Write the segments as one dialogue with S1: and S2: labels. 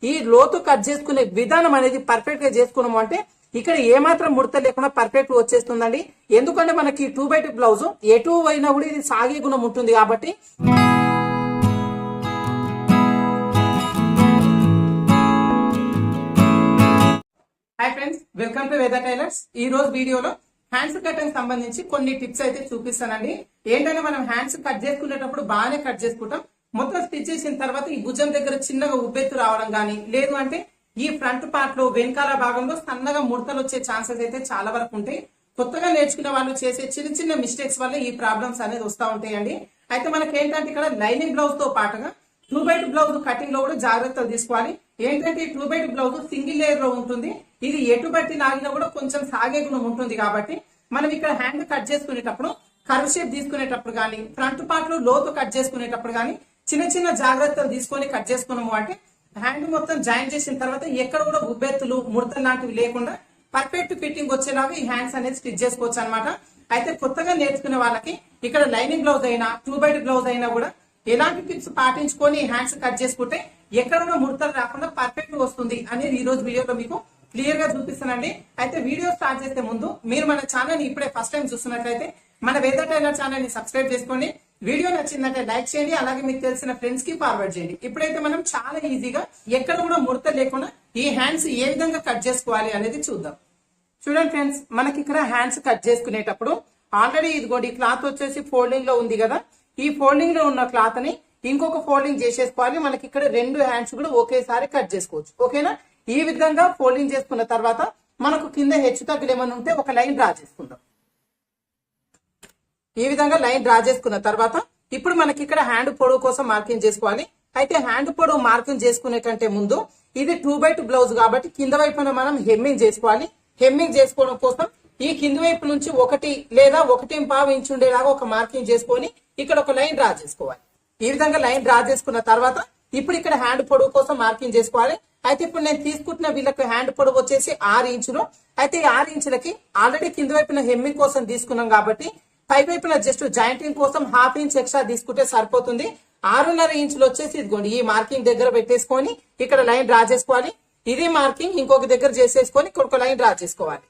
S1: ఈ లోతు కట్ చేసుకునే విధానం అనేది పర్ఫెక్ట్ గా చేసుకున్నాము అంటే ఇక్కడ ఏమాత్రం ముడత లేకుండా పర్ఫెక్ట్ వచ్చేస్తుందండి. ఎందుకంటే మనకి 2x2 బ్లౌజ్ ఎటు అయినా కూడా ఇది సాగే గుణం ఉంటుంది కాబట్టి. Hi friends, welcome to Veda tailors. ఈ రోజు వీడియోలో హ్యాండ్స్ కటింగ్ సంబంధించి కొన్ని టిప్స్ అయితే చూపిస్తానండి. ఏంటంటే మనం హ్యాండ్స్ కట్ చేసుకునేటప్పుడు బాగానే కట్ చేసుకుంటాం. మొత్తం స్టిచ్ చేసిన తర్వాత ఈ భుజం దగ్గర చిన్నగా ఉబ్బెత్తు రావడం గానీ, లేదు అంటే ఈ ఫ్రంట్ పార్ట్ లో వెనకాల భాగంలో సన్నగా ముడతలు వచ్చే ఛాన్సెస్ అయితే చాలా వరకు ఉంటాయి. కొత్తగా నేర్చుకునే వాళ్ళు చేసే చిన్న చిన్న మిస్టేక్స్ వల్ల ఈ ప్రాబ్లమ్స్ అనేది వస్తూ ఉంటాయండి. అయితే మనకి ఏంటంటే ఇక్కడ లైనింగ్ బ్లౌజ్ తో పాటుగా 2x2 బ్లౌజ్ కటింగ్ లో కూడా జాగ్రత్తలు తీసుకోవాలి. ఏంటంటే 2x2 బ్లౌజ్ సింగిల్ లేయర్ లో ఉంటుంది. ఇది ఎటు బట్టి లాగినా కూడా కొంచెం సాగే గుణం ఉంటుంది కాబట్టి మనం ఇక్కడ హ్యాండ్ కట్ చేసుకునేటప్పుడు కర్వ్ షేప్ తీసుకునేటప్పుడు కానీ, ఫ్రంట్ పార్ట్ లో లోతు కట్ చేసుకునేటప్పుడు కానీ చిన్న చిన్న జాగ్రత్తలు తీసుకొని కట్ చేసుకున్నాము అంటే హ్యాండ్ మొత్తం జాయిన్ చేసిన తర్వాత ఎక్కడ కూడా ఉబ్బెత్తులు ముడతలు లాంటివి లేకుండా పర్ఫెక్ట్ ఫిట్టింగ్ వచ్చేలాగా ఈ హ్యాండ్స్ అనేది స్టిచ్ చేసుకోవచ్చు అనమాట. అయితే కొత్తగా నేర్చుకునే వాళ్ళకి ఇక్కడ లైనింగ్ బ్లౌజ్ అయినా 2x2 బ్లౌజ్ అయినా కూడా ఎలాంటి టిప్స్ పాటించుకొని హ్యాండ్స్ కట్ చేసుకుంటే ఎక్కడ కూడా ముడతలు రాకుండా పర్ఫెక్ట్ వస్తుంది అనేది ఈ రోజు వీడియోలో మీకు క్లియర్ గా చూపిస్తానండి. అయితే వీడియో స్టార్ట్ చేసే ముందు మీరు మన ఛానల్ ని ఇప్పుడే ఫస్ట్ టైం చూస్తున్నట్లయితే మన వేదా టైలర్ ఛానల్ ని సబ్స్క్రైబ్ చేసుకోండి. వీడియో నచ్చిందంటే లైక్ చేయండి, అలాగే మీకు తెలిసిన ఫ్రెండ్స్ కి ఫార్వర్డ్ చేయండి. ఇప్పుడైతే మనం చాలా ఈజీగా ఎక్కడ కూడా ముడత లేకుండా ఈ హ్యాండ్స్ ఏ విధంగా కట్ చేసుకోవాలి అనేది చూద్దాం. చూడండి ఫ్రెండ్స్, మనకి ఇక్కడ హ్యాండ్స్ కట్ చేసుకునేటప్పుడు ఆల్రెడీ ఇదిగోండి క్లాత్ వచ్చేసి ఫోల్డింగ్ లో ఉంది కదా. ఈ ఫోల్డింగ్ లో ఉన్న క్లాత్ ని ఇంకొక ఫోల్డింగ్ చేసేసుకోవాలి. మనకి ఇక్కడ రెండు హ్యాండ్స్ కూడా ఒకేసారి కట్ చేసుకోవచ్చు. ఓకేనా? ఈ విధంగా ఫోల్డింగ్ చేసుకున్న తర్వాత మనకు కింద హెచ్చు తగ్గులు ఏమైనా ఉంటే ఒక లైన్ డ్రా చేసుకుందాం. ఈ విధంగా లైన్ డ్రా చేసుకున్న తర్వాత ఇప్పుడు మనకి ఇక్కడ హ్యాండ్ పొడవు కోసం మార్కింగ్ చేసుకోవాలి. అయితే హ్యాండ్ పొడవు మార్కింగ్ చేసుకునే కంటే ముందు ఇది 2x2 బ్లౌజ్ కాబట్టి కింద వైపున మనం హెమ్మింగ్ చేసుకోవాలి. హెమ్మింగ్ చేసుకోవడం కోసం ఈ కింది వైపు నుంచి 1 లేదా 1.5 ఇంచు ఉండేలాగా ఒక మార్కింగ్ చేసుకొని ఇక్కడ ఒక లైన్ డ్రా చేసుకోవాలి. ఈ విధంగా లైన్ డ్రా చేసుకున్న తర్వాత ఇప్పుడు ఇక్కడ హ్యాండ్ పొడవు కోసం మార్కింగ్ చేసుకోవాలి. అయితే ఇప్పుడు నేను తీసుకుంటున్న వీళ్ళకి హ్యాండ్ పొడవు వచ్చేసి 6 ఇంచులు. అయితే ఈ 6 ఇంచులకి ఆల్రెడీ కింది వైపున హెమ్మింగ్ కోసం తీసుకున్నాం కాబట్టి పై వైపున జస్ట్ జాయింటింగ్ కోసం 1/2 ఇంచ్ ఎక్స్ట్రా తీసుకుంటే సరిపోతుంది. 6.5 ఇంచులు వచ్చేసి ఇదిగోండి ఈ మార్కింగ్ దగ్గర పెట్టేసుకొని ఇక్కడ లైన్ డ్రా చేసుకోవాలి. ఇది మార్కింగ్ ఇంకొక దగ్గర చేసేసుకొని ఇక్కడ ఒక లైన్ డ్రా చేసుకోవాలి.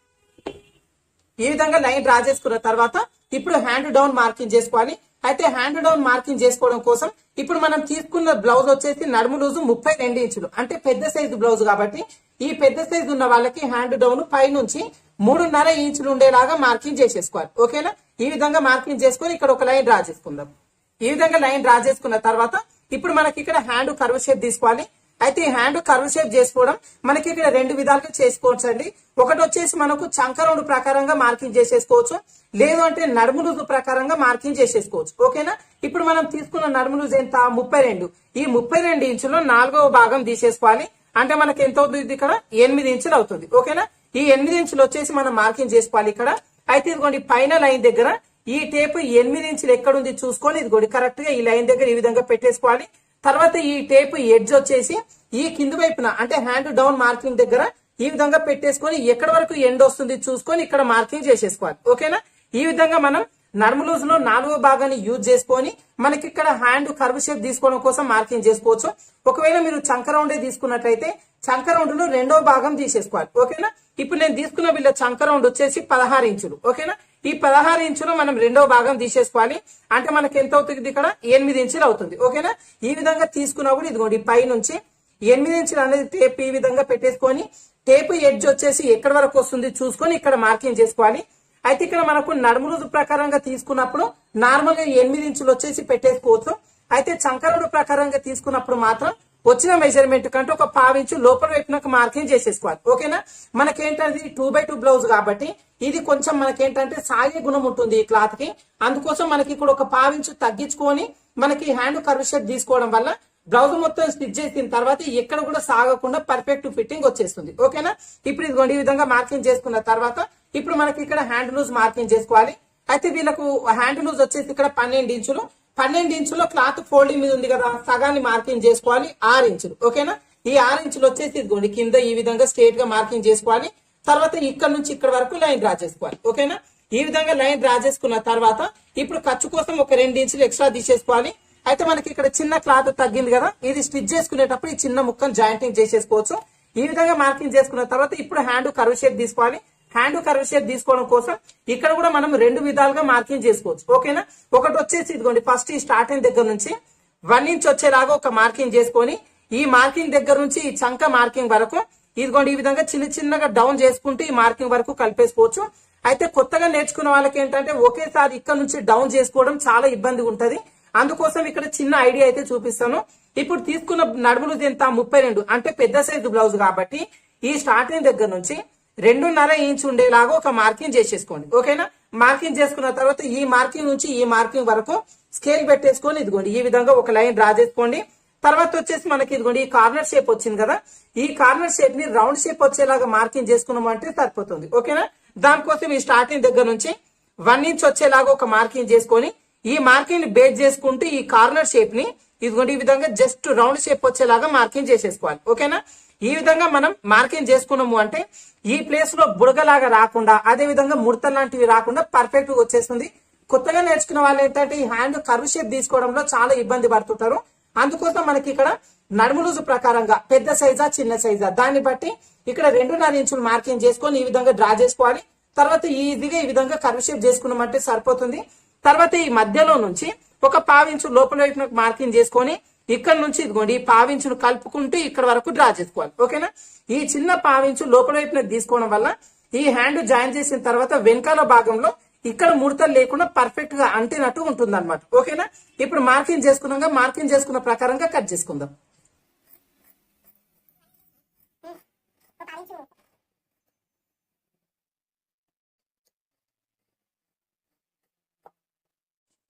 S1: ఈ విధంగా లైన్ డ్రా చేసుకున్న తర్వాత ఇప్పుడు హ్యాండ్ డౌన్ మార్కింగ్ చేసుకోవాలి. అయితే హ్యాండ్ డౌన్ మార్కింగ్ చేసుకోవడం కోసం ఇప్పుడు మనం తీసుకున్న బ్లౌజ్ వచ్చేసి నడుము లూజు 32 ఇంచులు, అంటే పెద్ద సైజు బ్లౌజ్ కాబట్టి ఈ పెద్ద సైజు ఉన్న వాళ్ళకి హ్యాండ్ డౌన్ పై నుంచి 3.5 ఇంచులు ఉండేలాగా మార్కింగ్ చేసేసుకోవాలి. ఓకేనా? ఈ విధంగా మార్కింగ్ చేసుకొని ఇక్కడ ఒక లైన్ డ్రా చేసుకుందాం. ఈ విధంగా లైన్ డ్రా చేసుకున్న తర్వాత ఇప్పుడు మనకి ఇక్కడ హ్యాండ్ కర్వ్ షేప్ తీసుకోవాలి. అయితే ఈ హ్యాండ్ కర్వ్ షేప్ చేసుకోవడం మనకి ఇక్కడ 2 విధాలుగా చేసుకోవచ్చు అండి. ఒకటి వచ్చేసి మనకు చంకరౌండ్ ప్రకారంగా మార్కింగ్ చేసేసుకోవచ్చు, లేదు అంటే నడుము లూజు ప్రకారంగా మార్కింగ్ చేసేసుకోవచ్చు. ఓకేనా? ఇప్పుడు మనం తీసుకున్న నడుము లూజు ఎంత? 32. ఈ 32 ఇంచులో 4వ భాగం తీసేసుకోవాలి. అంటే మనకి ఎంత అవుతుంది? ఇక్కడ 8 ఇంచులు అవుతుంది. ఓకేనా? ఈ 8 ఇంచులు వచ్చేసి మనం మార్కింగ్ చేసుకోవాలి ఇక్కడ. అయితే ఇదిగోండి పైన లైన్ దగ్గర ఈ టేప్ 8 ఇంచులు ఎక్కడుంది చూసుకొని ఇదిగోండి కరెక్ట్ గా ఈ లైన్ దగ్గర ఈ విధంగా పెట్టేసుకోవాలి. తర్వాత ఈ టేప్ ఎడ్జ్ వచ్చేసి ఈ కింది వైపున అంటే హ్యాండ్ డౌన్ మార్కింగ్ దగ్గర ఈ విధంగా పెట్టేసుకొని ఎక్కడ వరకు ఎండ్ వస్తుంది చూసుకొని ఇక్కడ మార్కింగ్ చేసేసుకోవాలి. ఓకేనా? ఈ విధంగా మనం నడుము లూజ్ లో 4వ భాగాన్ని యూజ్ చేసుకొని మనకి ఇక్కడ హ్యాండ్ కర్వ్ షేప్ తీసుకోవడం కోసం మార్కింగ్ చేసుకోవచ్చు. ఒకవేళ మీరు చంకరౌండే తీసుకున్నట్లయితే చంకరౌండ్ లో 2వ భాగం తీసేసుకోవాలి. ఓకేనా? ఇప్పుడు నేను తీసుకున్న వీళ్ళ చంకరౌండ్ వచ్చేసి 16 ఇంచులు. ఓకేనా? ఈ 16 ఇంచులు మనం 2వ భాగం తీసేసుకోవాలి. అంటే మనకి ఎంత అవుతుంది? ఇక్కడ 8 ఇంచులు అవుతుంది. ఓకేనా? ఈ విధంగా తీసుకున్నప్పుడు ఇదిగోండి పై నుంచి 8 ఇంచులు అనేది టేప్ ఈ విధంగా పెట్టేసుకొని టేప్ ఎడ్జ్ వచ్చేసి ఎక్కడి వరకు వస్తుంది చూసుకొని ఇక్కడ మార్కింగ్ చేసుకోవాలి. అయితే ఇక్కడ మనకు నడుము లూజు ప్రకారంగా తీసుకున్నప్పుడు నార్మల్ గా 8 ఇంచులు వచ్చేసి పెట్టేసుకోవచ్చు. అయితే చంకరౌండ్ ప్రకారంగా తీసుకున్నప్పుడు మాత్రం వచ్చిన మెజర్మెంట్ కంటే ఒక 1/2 ఇంచు లోపల వైపున మార్కింగ్ చేసేసుకోవాలి. ఓకేనా? మనకేంటంటే 2x2 బ్లౌజ్ కాబట్టి ఇది కొంచెం మనకేంటంటే సాగే గుణం ఉంటుంది ఈ క్లాత్ కి. అందుకోసం మనకి ఇక్కడ ఒక 1/2 ఇంచు తగ్గించుకొని మనకి హ్యాండ్ కర్వ్ షేప్ తీసుకోవడం వల్ల బ్లౌజ్ మొత్తం స్టిచ్ చేసిన తర్వాత ఎక్కడ కూడా సాగకుండా పర్ఫెక్ట్ ఫిట్టింగ్ వచ్చేస్తుంది. ఓకేనా? ఇప్పుడు ఇదిగోండి ఈ విధంగా మార్కింగ్ చేసుకున్న తర్వాత ఇప్పుడు మనకి ఇక్కడ హ్యాండ్ లూజ్ మార్కింగ్ చేసుకోవాలి. అయితే వీళ్ళకు హ్యాండ్ లూజ్ వచ్చేసి ఇక్కడ 12 ఇంచులు. 12 ఇంచులో క్లాత్ ఫోల్డింగ్ మీద ఉంది కదా, సగాన్ని మార్కింగ్ చేసుకోవాలి 6 ఇంచులు. ఓకేనా? ఈ 6 ఇంచులు వచ్చేసి ఇదిగోండి కింద ఈ విధంగా స్ట్రేట్ గా మార్కింగ్ చేసుకోవాలి. తర్వాత ఇక్కడ నుంచి ఇక్కడ వరకు లైన్ డ్రా చేసుకోవాలి. ఓకేనా? ఈ విధంగా లైన్ డ్రా చేసుకున్న తర్వాత ఇప్పుడు ఖర్చు కోసం ఒక 2 ఇంచులు ఎక్స్ట్రా తీసేసుకోవాలి. అయితే మనకి ఇక్కడ చిన్న క్లాత్ తగ్గింది కదా, ఇది స్టిచ్ చేసుకునేటప్పుడు ఈ చిన్న ముక్కను జాయింటింగ్ చేసేసుకోవచ్చు. ఈ విధంగా మార్కింగ్ చేసుకున్న తర్వాత ఇప్పుడు హ్యాండ్ కర్వ్ షేప్ తీసుకోవాలి. హ్యాండ్ కర్వ్ షేప్ తీసుకోవడం కోసం ఇక్కడ కూడా మనం రెండు విధాలుగా మార్కింగ్ చేసుకోవచ్చు. ఓకేనా, ఒకటి వచ్చేసి ఇదిగోండి ఫస్ట్ ఈ స్టార్టింగ్ దగ్గర నుంచి 1 ఇంచ్ వచ్చేలాగా ఒక మార్కింగ్ చేసుకొని ఈ మార్కింగ్ దగ్గర నుంచి ఈ చంక మార్కింగ్ వరకు ఇదిగోండి ఈ విధంగా చిన్న చిన్నగా డౌన్ చేసుకుంటూ ఈ మార్కింగ్ వరకు కలిపేసుకోవచ్చు. అయితే కొత్తగా నేర్చుకున్న వాళ్ళకి ఏంటంటే ఒకేసారి ఇక్కడ నుంచి డౌన్ చేసుకోవడం చాలా ఇబ్బంది ఉంటది. అందుకోసం ఇక్కడ చిన్న ఐడియా అయితే చూపిస్తాను. ఇప్పుడు తీసుకున్న నడుములు ఎంత 32, అంటే పెద్ద సైజు బ్లౌజ్ కాబట్టి ఈ స్టార్టింగ్ దగ్గర నుంచి 2.5 ఇంచ్ ఉండేలాగా ఒక మార్కింగ్ చేసేసుకోండి. ఓకేనా, మార్కింగ్ చేసుకున్న తర్వాత ఈ మార్కింగ్ నుంచి ఈ మార్కింగ్ వరకు స్కేల్ పెట్టేసుకొని ఇదిగోండి ఈ విధంగా ఒక లైన్ డ్రా చేసుకోండి. తర్వాత వచ్చేసి మనకి ఇదిగోండి ఈ కార్నర్ షేప్ వచ్చింది కదా, ఈ కార్నర్ షేప్ ని రౌండ్ షేప్ వచ్చేలాగా మార్కింగ్ చేసుకున్నామంటే సరిపోతుంది. ఓకేనా, దానికోసం ఈ స్టార్టింగ్ దగ్గర నుంచి 1 ఇంచ్ వచ్చేలాగా ఒక మార్కింగ్ చేసుకొని ఈ మార్కింగ్ ని బేస్ చేసుకుంటూ ఈ కార్నర్ షేప్ ని ఇదిగోండి ఈ విధంగా జస్ట్ రౌండ్ షేప్ వచ్చేలాగా మార్కింగ్ చేసేసుకోవాలి. ఓకేనా, ఈ విధంగా మనం మార్కింగ్ చేసుకున్నాము అంటే ఈ ప్లేస్ లో బుడగలాగా రాకుండా అదే విధంగా ముడత లాంటివి రాకుండా పర్ఫెక్ట్ గా వచ్చేస్తుంది. కొత్తగా నేర్చుకున్న వాళ్ళు ఏంటంటే ఈ హ్యాండ్ కర్వ్ షేప్ తీసుకోవడంలో చాలా ఇబ్బంది పడుతుంటారు. అందుకోసం మనకి ఇక్కడ నడుము లూజు ప్రకారంగా పెద్ద సైజా చిన్న సైజా దాన్ని బట్టి ఇక్కడ 2.5 ఇంచులు మార్కింగ్ చేసుకొని ఈ విధంగా డ్రా చేసుకోవాలి. తర్వాత ఈజీగా ఈ విధంగా కర్వ్ షేప్ చేసుకున్నామంటే సరిపోతుంది. తర్వాత ఈ మధ్యలో నుంచి ఒక 1/2 ఇంచు లోపల వైపున మార్కింగ్ చేసుకొని ఇక్కడ నుంచి ఇదిగోండి ఈ 1/2 ఇంచును కలుపుకుంటూ ఇక్కడ వరకు డ్రా చేసుకోవాలి. ఓకేనా, ఈ చిన్న 1/2 ఇంచు లోపల వైపున తీసుకోవడం వల్ల ఈ హ్యాండ్ జాయిన్ చేసిన తర్వాత వెనకాల భాగంలో ఇక్కడ ముడతలు లేకుండా పర్ఫెక్ట్ గా అంటినట్టు ఉంటుంది అనమాట. ఓకేనా, ఇప్పుడు మార్కింగ్ చేసుకున్నాక మార్కింగ్ చేసుకున్న ప్రకారంగా కట్ చేసుకుందాం.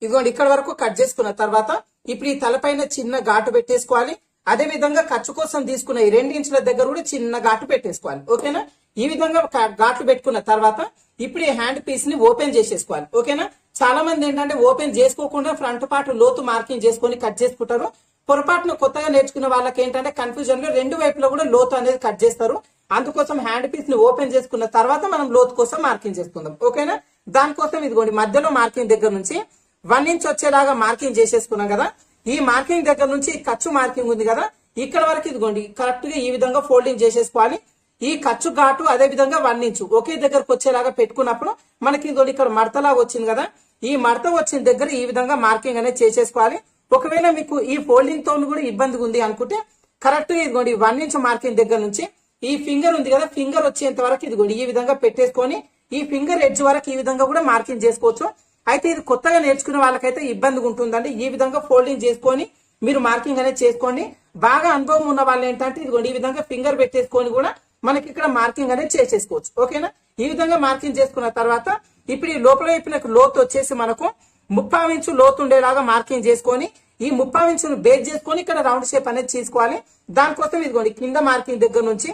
S1: ఇదిగోండి ఇక్కడ వరకు కట్ చేసుకున్న తర్వాత ఇప్పుడు ఈ తలపైన చిన్న ఘాటు పెట్టేసుకోవాలి. అదే విధంగా ఖర్చు కోసం తీసుకున్న ఈ 2 ఇంచుల దగ్గర కూడా చిన్న ఘాటు పెట్టేసుకోవాలి. ఓకేనా, ఈ విధంగా ఘాట్లు పెట్టుకున్న తర్వాత ఇప్పుడు ఈ హ్యాండ్ పీస్ ని ఓపెన్ చేసేసుకోవాలి. ఓకేనా, చాలా మంది ఏంటంటే ఓపెన్ చేసుకోకుండా ఫ్రంట్ పార్ట్ లోతు మార్కింగ్ చేసుకొని కట్ చేసుకుంటారు. పొరపాటును కొత్తగా నేర్చుకున్న వాళ్ళకి ఏంటంటే కన్ఫ్యూజన్ లో రెండు వైపులో కూడా లోతు అనేది కట్ చేస్తారు. అందుకోసం హ్యాండ్ పీస్ ని ఓపెన్ చేసుకున్న తర్వాత మనం లోతు కోసం మార్కింగ్ చేసుకుందాం. ఓకేనా, దానికోసం ఇదిగోండి మధ్యలో మార్కింగ్ దగ్గర నుంచి 1 ఇంచ్ వచ్చేలాగా మార్కింగ్ చేసేసుకున్నాం కదా, ఈ మార్కింగ్ దగ్గర నుంచి ఖర్చు మార్కింగ్ ఉంది కదా ఇక్కడ వరకు ఇదిగోండి కరెక్ట్ గా ఈ విధంగా ఫోల్డింగ్ చేసేసుకోవాలి. ఈ ఖర్చు ఘాటు అదే విధంగా 1 ఇంచు ఒకే దగ్గరకు వచ్చేలాగా పెట్టుకున్నప్పుడు మనకి ఇదిగోండి ఇక్కడ మడతలాగా వచ్చింది కదా, ఈ మడత వచ్చిన దగ్గర ఈ విధంగా మార్కింగ్ అనేది చేసేసుకోవాలి. ఒకవేళ మీకు ఈ ఫోల్డింగ్ తో కూడా ఇబ్బంది ఉంది అనుకుంటే కరెక్ట్ గా ఇదిగోండి 1 ఇంచ్ మార్కింగ్ దగ్గర నుంచి ఈ ఫింగర్ ఉంది కదా, ఫింగర్ వచ్చేంత వరకు ఇదిగోండి ఈ విధంగా పెట్టేసుకొని ఈ ఫింగర్ ఎడ్జ్ వరకు ఈ విధంగా కూడా మార్కింగ్ చేసుకోవచ్చు. అయితే ఇది కొత్తగా నేర్చుకునే వాళ్ళకైతే ఇబ్బందిగా ఉంటుందండి. ఈ విధంగా ఫోల్డింగ్ చేసుకొని మీరు మార్కింగ్ అనేది చేసుకోండి. బాగా అనుభవం ఉన్న వాళ్ళు ఏంటంటే ఇదిగోండి ఈ విధంగా ఫింగర్ పెట్టేసుకొని కూడా మనకి ఇక్కడ మార్కింగ్ అనేది చేసేసుకోవచ్చు. ఓకేనా, ఈ విధంగా మార్కింగ్ చేసుకున్న తర్వాత ఇప్పుడు ఈ లోపల వైపున లోతు వచ్చేసి మనకు 3/4 ఇంచు లోతు ఉండేలాగా మార్కింగ్ చేసుకొని ఈ 3/4 ఇంచును బేస్ చేసుకొని ఇక్కడ రౌండ్ షేప్ అనేది తీసుకోవాలి. దానికోసం ఇదిగోండి కింద మార్కింగ్ దగ్గర నుంచి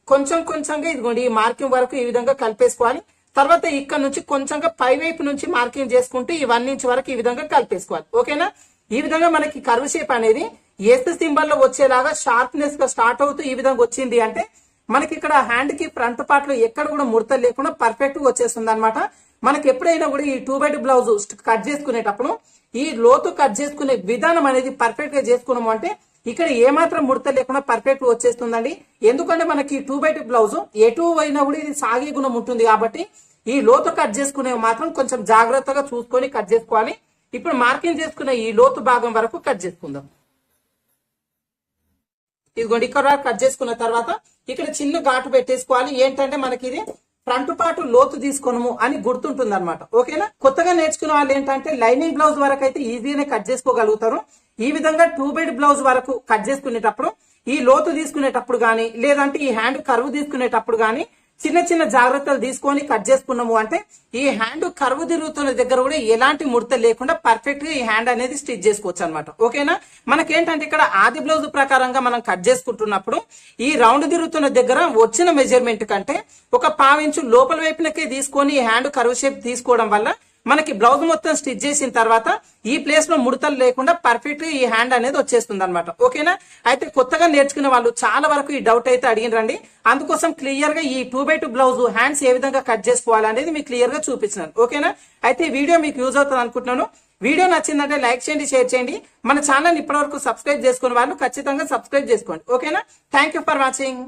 S1: కొంచెం కొంచెంగా ఇదిగోండి ఈ మార్కింగ్ వరకు ఈ విధంగా కలిపేసుకోవాలి. తర్వాత ఇక్కడ నుంచి కొంచెంగా పై వైపు నుంచి మార్కింగ్ చేసుకుంటూ ఈ 1 ఇంచ్ వరకు ఈ విధంగా కలిపేసుకోవాలి. ఓకేనా, ఈ విధంగా మనకి కర్వ్ షేప్ అనేది ఎస్ సింబల్ లో వచ్చేలాగా షార్ప్నెస్ గా స్టార్ట్ అవుతూ ఈ విధంగా వచ్చింది అంటే మనకి ఇక్కడ హ్యాండ్ కి ఫ్రంట్ పార్ట్ లో ఎక్కడ కూడా ముడతలు లేకుండా పర్ఫెక్ట్ గా వచ్చేస్తుంది అనమాట. మనకి ఎప్పుడైనా కూడా ఈ 2x2 బ్లౌజ్ కట్ చేసుకునేటప్పుడు ఈ లోతు కట్ చేసుకునే విధానం అనేది పర్ఫెక్ట్ గా చేసుకున్నాము అంటే ఇక్కడ ఏమాత్రం ముడత లేకుండా పర్ఫెక్ట్ వచ్చేస్తుందండి. ఎందుకంటే మనకి 2x2 బ్లౌజ్ ఎటు అయినా కూడా ఇది సాగే గుణం ఉంటుంది కాబట్టి ఈ లోతు కట్ చేసుకునే మాత్రం కొంచెం జాగ్రత్తగా చూసుకొని కట్ చేసుకోవాలి. ఇప్పుడు మార్కింగ్ చేసుకునే ఈ లోతు భాగం వరకు కట్ చేసుకుందాం. ఇదిగోండి ఇక్కడ కట్ చేసుకున్న తర్వాత ఇక్కడ చిన్న ఘాటు పెట్టేసుకోవాలి. ఏంటంటే మనకి ఇది ఫ్రంట్ పార్ట్ లోతు తీసుకోనము అని గుర్తుంటుంది అనమాట. ఓకేనా, కొత్తగా నేర్చుకునే వాళ్ళు ఏంటంటే లైనింగ్ బ్లౌజ్ వరకు అయితే ఈజీగానే కట్ చేసుకోగలుగుతారు. ఈ విధంగా 2x2 బ్లౌజ్ వరకు కట్ చేసుకునేటప్పుడు ఈ లోతు తీసుకునేటప్పుడు గానీ లేదంటే ఈ హ్యాండ్ కర్వ్ తీసుకునేటప్పుడు గానీ చిన్న చిన్న జాగ్రత్తలు తీసుకొని కట్ చేసుకున్నాము అంటే ఈ హ్యాండ్ కర్వ్ తిరుగుతున్న దగ్గర కూడా ఎలాంటి ముడత లేకుండా పర్ఫెక్ట్ గా ఈ హ్యాండ్ అనేది స్టిచ్ చేసుకోవచ్చు అనమాట. ఓకేనా, మనకేంటంటే ఇక్కడ ఆది బ్లౌజ్ ప్రకారంగా మనం కట్ చేసుకుంటున్నప్పుడు ఈ రౌండ్ తిరుగుతున్న దగ్గర వచ్చిన మెజర్మెంట్ కంటే ఒక 1/4 ఇంచు లోపల వైపునకే తీసుకొని ఈ హ్యాండ్ కర్వ్ షేప్ తీసుకోవడం వల్ల మనకి బ్లౌజ్ మొత్తం స్టిచ్ చేసిన తర్వాత ఈ ప్లేస్ లో ముడతలు లేకుండా పర్ఫెక్ట్ గా ఈ హ్యాండ్ అనేది వచ్చేస్తుంది అనమాట. ఓకేనా, అయితే కొత్తగా నేర్చుకునే వాళ్ళు చాలా వరకు ఈ డౌట్ అయితే అడిగిరండి. అందుకోసం క్లియర్ గా ఈ 2x2 బ్లౌజ్ హ్యాండ్స్ ఏ విధంగా కట్ చేసుకోవాలి అనేది మీకు క్లియర్ గా చూపించినాను. ఓకేనా, అయితే ఈ వీడియో మీకు యూజ్ అవుతుంది అనుకుంటున్నాను. వీడియో నచ్చిందంటే లైక్ చేయండి, షేర్ చేయండి. మన ఛానల్ ఇప్పటివరకు సబ్స్క్రైబ్ చేసుకున్న వాళ్ళు ఖచ్చితంగా సబ్స్క్రైబ్ చేసుకోండి. ఓకేనా? Thank you for watching.